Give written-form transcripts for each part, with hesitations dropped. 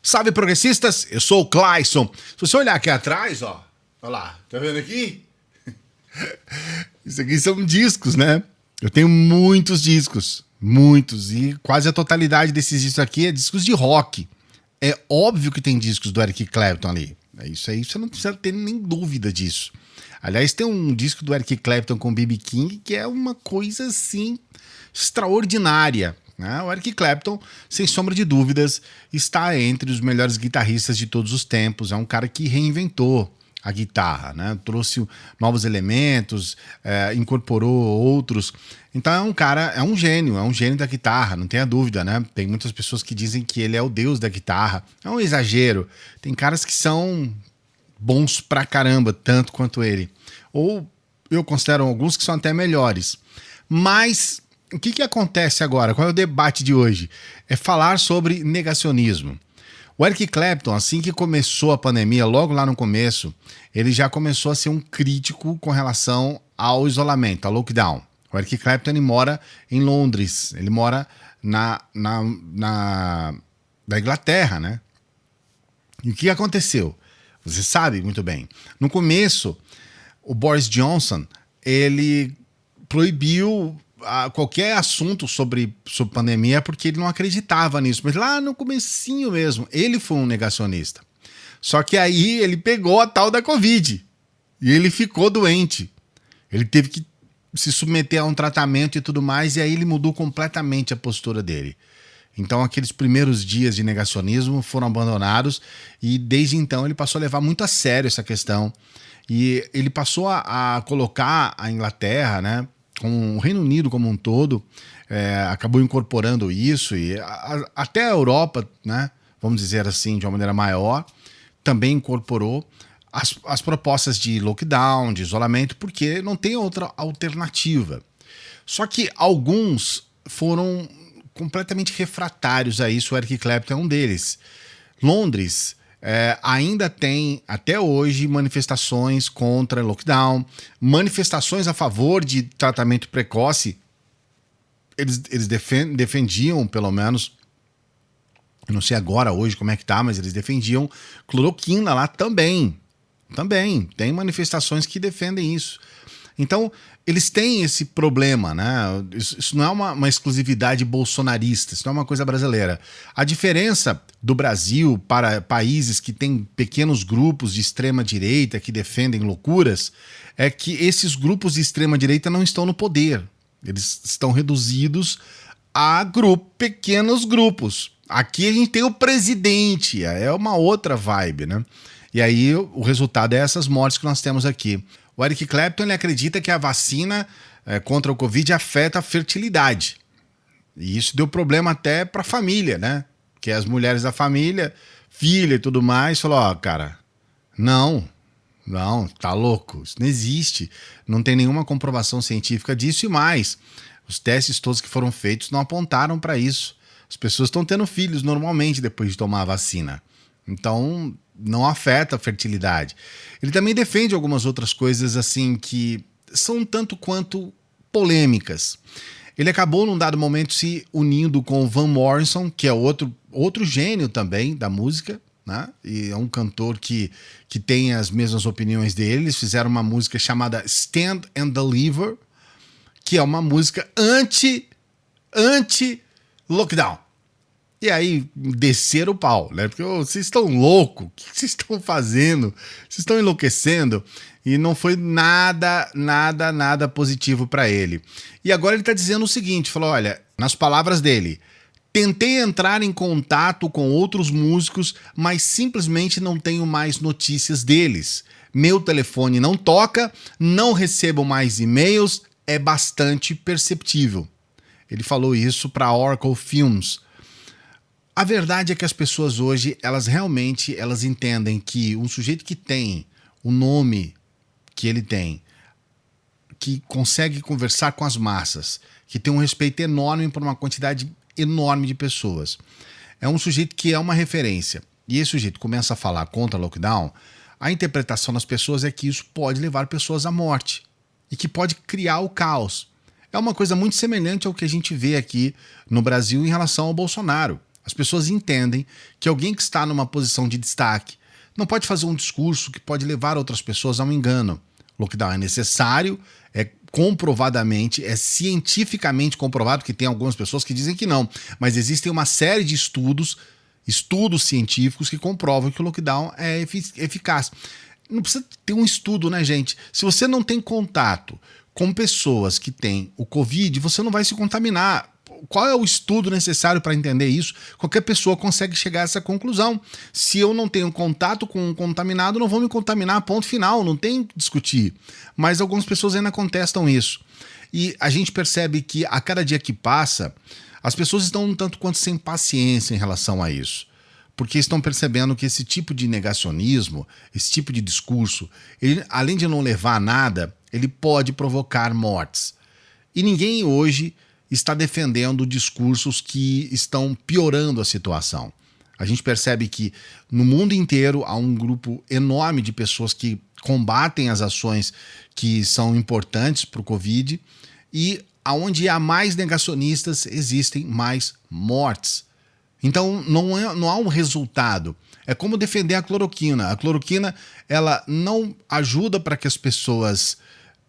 Salve, progressistas! Eu sou o Clayson. Se você olhar aqui atrás, ó, olha lá, tá vendo aqui? Isso aqui são discos, né? Eu tenho muitos discos, muitos, e quase a totalidade desses discos aqui é discos de rock. É óbvio que tem discos do Eric Clapton ali. É isso aí, você não precisa ter nem dúvida disso. Aliás, tem um disco do Eric Clapton com B.B. King que é uma coisa, assim, extraordinária. O Eric Clapton, sem sombra de dúvidas, está entre os melhores guitarristas de todos os tempos. É um cara que reinventou a guitarra, né? Trouxe novos elementos, incorporou outros. Então é um cara, é um gênio da guitarra, não tenha dúvida, né? Tem muitas pessoas que dizem que ele é o deus da guitarra. É um exagero. Tem caras que são bons pra caramba, tanto quanto ele. Ou eu considero alguns que são até melhores. Mas o que acontece agora? Qual é o debate de hoje? É falar sobre negacionismo. O Eric Clapton, assim que começou a pandemia, logo lá no começo, ele já começou a ser um crítico com relação ao isolamento, ao lockdown. O Eric Clapton, ele mora em Londres, ele mora na Inglaterra, né? E o que aconteceu? Você sabe muito bem. No começo, o Boris Johnson, ele proibiu qualquer assunto sobre pandemia porque ele não acreditava nisso, mas lá no comecinho mesmo, ele foi um negacionista. Só que aí ele pegou a tal da Covid e ele ficou doente. Ele teve que se submeter a um tratamento e tudo mais, e aí ele mudou completamente a postura dele. Então aqueles primeiros dias de negacionismo foram abandonados e desde então ele passou a levar muito a sério essa questão e ele passou a colocar a Inglaterra, né, com o Reino Unido como um todo, acabou incorporando isso e até a Europa, né, vamos dizer assim, de uma maneira maior, também incorporou as propostas de lockdown, de isolamento, porque não tem outra alternativa. Só que alguns foram completamente refratários a isso, o Eric Clapton é um deles. Londres ainda tem, até hoje, manifestações contra lockdown, manifestações a favor de tratamento precoce. Eles defendiam, pelo menos, eu não sei agora, hoje, como é que tá, mas eles defendiam cloroquina lá também. Também, tem manifestações que defendem isso. Então, eles têm esse problema, né? Isso não é uma exclusividade bolsonarista, isso não é uma coisa brasileira. A diferença do Brasil para países que têm pequenos grupos de extrema-direita que defendem loucuras é que esses grupos de extrema-direita não estão no poder. Eles estão reduzidos a pequenos grupos. Aqui a gente tem o presidente, é uma outra vibe, né? E aí o resultado é essas mortes que nós temos aqui. O Eric Clapton, ele acredita que a vacina contra o Covid afeta a fertilidade. E isso deu problema até para a família, né? Que as mulheres da família, filha e tudo mais, falou, ó, cara, não, tá louco, isso não existe. Não tem nenhuma comprovação científica disso e mais. Os testes todos que foram feitos não apontaram para isso. As pessoas estão tendo filhos normalmente depois de tomar a vacina. Então, não afeta a fertilidade. Ele também defende algumas outras coisas assim que são tanto quanto polêmicas. Ele acabou num dado momento se unindo com o Van Morrison, que é outro gênio também da música, né? E é um cantor que tem as mesmas opiniões dele. Eles fizeram uma música chamada Stand and Deliver, que é uma música anti-lockdown. E aí, desceram o pau, né? Porque vocês estão loucos, o que vocês estão fazendo? Vocês estão enlouquecendo? E não foi nada positivo para ele. E agora ele está dizendo o seguinte, falou, olha, nas palavras dele, tentei entrar em contato com outros músicos, mas simplesmente não tenho mais notícias deles. Meu telefone não toca, não recebo mais e-mails, é bastante perceptível. Ele falou isso para Oracle Films. A verdade é que as pessoas hoje, elas entendem que um sujeito que tem o nome que ele tem, que consegue conversar com as massas, que tem um respeito enorme por uma quantidade enorme de pessoas, é um sujeito que é uma referência. E esse sujeito começa a falar contra o lockdown, a interpretação das pessoas é que isso pode levar pessoas à morte e que pode criar o caos. É uma coisa muito semelhante ao que a gente vê aqui no Brasil em relação ao Bolsonaro. As pessoas entendem que alguém que está numa posição de destaque não pode fazer um discurso que pode levar outras pessoas a um engano. Lockdown é necessário, é comprovadamente, é cientificamente comprovado, que tem algumas pessoas que dizem que não, mas existem uma série de estudos científicos que comprovam que o lockdown é eficaz. Não precisa ter um estudo, né, gente? Se você não tem contato com pessoas que têm o Covid, você não vai se contaminar. Qual é o estudo necessário para entender isso? Qualquer pessoa consegue chegar a essa conclusão. Se eu não tenho contato com um contaminado, não vou me contaminar, ponto final, não tem que discutir. Mas algumas pessoas ainda contestam isso. E a gente percebe que a cada dia que passa, as pessoas estão um tanto quanto sem paciência em relação a isso. Porque estão percebendo que esse tipo de negacionismo, esse tipo de discurso, ele, além de não levar a nada, ele pode provocar mortes. E ninguém hoje está defendendo discursos que estão piorando a situação. A gente percebe que no mundo inteiro há um grupo enorme de pessoas que combatem as ações que são importantes para o Covid, e aonde há mais negacionistas, existem mais mortes. Então não há um resultado. É como defender a cloroquina. A cloroquina, ela não ajuda para que as pessoas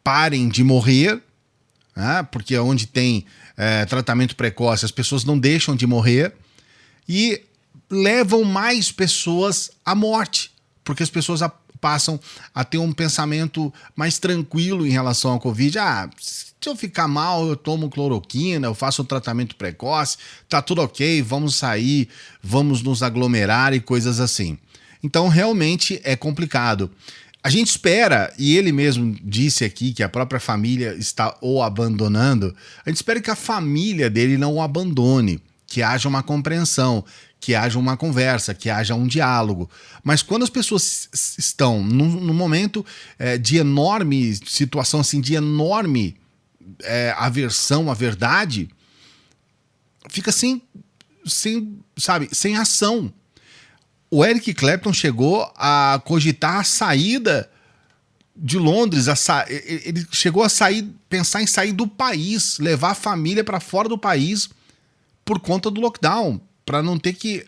parem de morrer, né? Porque onde tem tratamento precoce, as pessoas não deixam de morrer e levam mais pessoas à morte, porque as pessoas passam a ter um pensamento mais tranquilo em relação ao Covid. Se eu ficar mal, eu tomo cloroquina, eu faço um tratamento precoce, tá tudo ok, vamos sair, vamos nos aglomerar e coisas assim. Então, realmente é complicado. A gente espera, e ele mesmo disse aqui que a própria família está o abandonando, a gente espera que a família dele não o abandone, que haja uma compreensão, que haja uma conversa, que haja um diálogo. Mas quando as pessoas estão num momento de enorme situação, assim, de enorme aversão à verdade, fica sem ação. O Eric Clapton chegou a cogitar a saída de Londres, ele chegou a pensar em sair do país, levar a família para fora do país por conta do lockdown, para não ter que,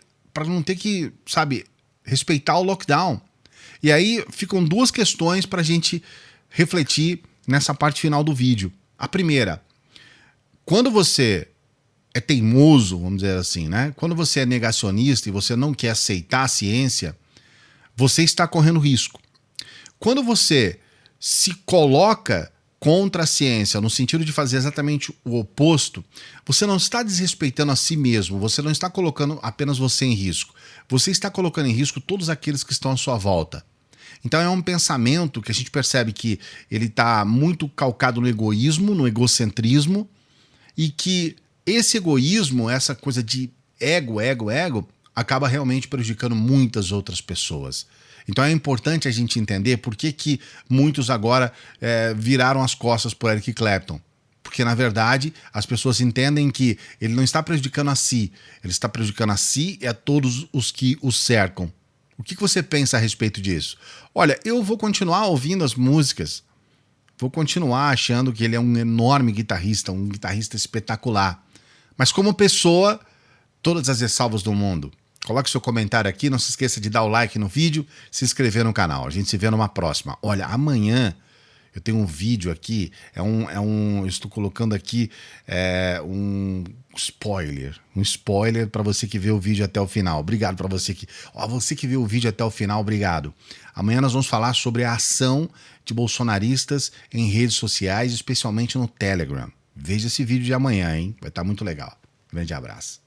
respeitar o lockdown. E aí ficam duas questões para a gente refletir nessa parte final do vídeo. A primeira, quando você é teimoso, vamos dizer assim, né? Quando você é negacionista e você não quer aceitar a ciência, você está correndo risco. Quando você se coloca contra a ciência, no sentido de fazer exatamente o oposto, você não está desrespeitando a si mesmo, você não está colocando apenas você em risco, você está colocando em risco todos aqueles que estão à sua volta. Então é um pensamento que a gente percebe que ele está muito calcado no egoísmo, no egocentrismo, e que esse egoísmo, essa coisa de ego, acaba realmente prejudicando muitas outras pessoas. Então é importante a gente entender por que muitos agora viraram as costas por Eric Clapton. Porque, na verdade, as pessoas entendem que ele não está prejudicando a si, ele está prejudicando a si e a todos os que o cercam. O que você pensa a respeito disso? Olha, eu vou continuar ouvindo as músicas, vou continuar achando que ele é um enorme guitarrista, um guitarrista espetacular. Mas como pessoa, todas as ressalvas do mundo. Coloque seu comentário aqui, não se esqueça de dar o like no vídeo, se inscrever no canal. A gente se vê numa próxima. Olha, amanhã eu tenho um vídeo aqui, eu estou colocando aqui um spoiler para você que vê o vídeo até o final. Obrigado para você que vê o vídeo até o final, obrigado. Amanhã nós vamos falar sobre a ação de bolsonaristas em redes sociais, especialmente no Telegram. Veja esse vídeo de amanhã, hein? Vai estar muito legal. Grande abraço.